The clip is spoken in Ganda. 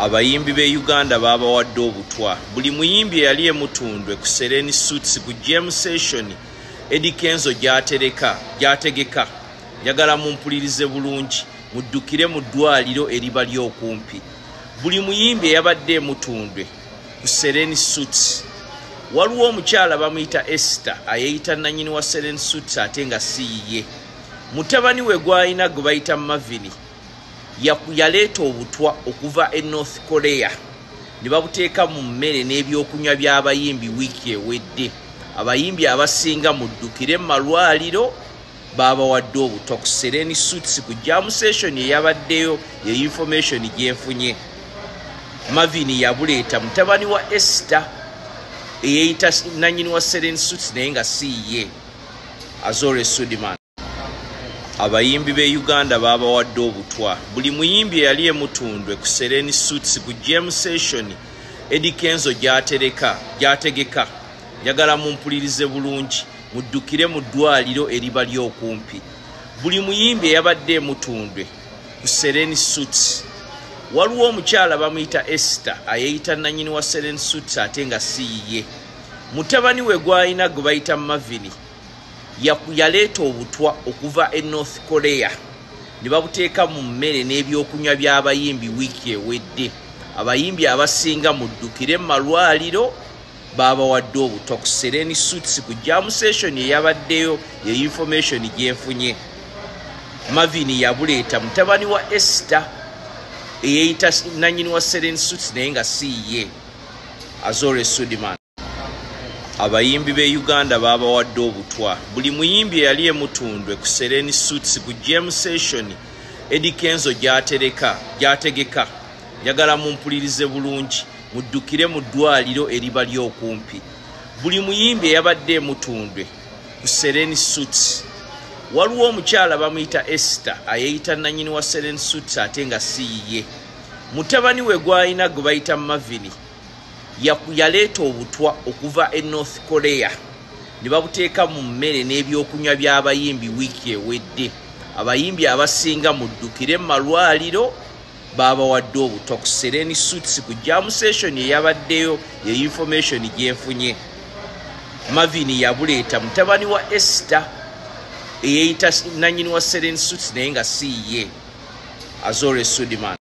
Abayimbi be Uganda babawadde obutwa. Buli muyimbi eyali emutundwe ku Sereni Suits ku Jam Session Eddie Kenzo gyategeka. Njagala mumpulirize bulungi, muddukire mu ddwaliro eriba ly'okumpi. Buli muyimbi eyabadde emutundwe ku Sereni Suits. Waliwo omukyala bamuyita Esther ayeeyita nannyini wa Sereni Suits ate nga si ye. Mutabani we gw'alina gwe bayita Mavini yaleeta obutwa okuva e North Korea ne babuteeka mu mmere n'ebyokunywa by'abayimbi wiiki ewedde. Abayimbi abasinga muddukire mu malwaliro babawadde obutwa ku Sereni Suits ku Jam Session eyabaddeyo ye information gyenfunye. Mavini yabuleeta mutabani wa Esther eyeeyita nannyini wa Sereni Suits naye nga si ye, Azore Sudiman. Abayimbi be Uganda babawadde obutwa. Buli muyimbi eyali emutundwe ku Sereni Suits ku Jam Session Eddie Kenzo gyategeka. Njagala mumpulirize bulungi, muddukire mu ddwaliro eriba ly'okumpi. Buli muyimbi eyabadde emutundwe ku Sereni Suits. Waliwo omukyala bamuyita Esther ayeeyita nannyini wa Sereni Suits ate nga si ye. Mutabani we gw'alina gwe bayita Mavini yaleeta obutwa okuva e North Korea ne babuteeka mu mmere n'ebyokunywa by'abayimbi wiiki ewedde. Abayimbi abasinga muddukire mu malwaliro babawadde obutwa ku Sereni Suits ku Jam Session eyabaddeyo ye information gyenfunye. Mavini yabuleeta mutabani wa Esther eyeeyita nannyini wa Sereni Suits naye nga si ye, Azore Sudiman. Abayimbi be Uganda babawadde obutwa. Buli muyimbi eyali emutundwe ku Sereni Suits ku Jam Session Eddie Kenzo gyategeka. Njagala mumpulirize bulungi, muddukire mu ddwaliro eriba ly'okumpi. Buli muyimbi eyabadde emutundwe ku Sereni Suits. Waliwo omukyala bamuyita Esther ayeeyita nannyini wa Sereni Suits ate nga si ye. Mutabani we gw'alina gwe bayita Mavini yaleeta obutwa okuva e North Korea ne babuteeka mu mmere n'ebyokunywa by'abayimbi wiiki ewedde. Abayimbi abasinga muddukire mu malwaliro babawadde obutwa ku Sereni Suits ku Jam Session eyabaddeyo ye information gyenfunye. Mavini yabuleeta mutabani wa Esther eyeeyita nannyini wa Sereni Suits naye nga si ye, Azore Sudiman.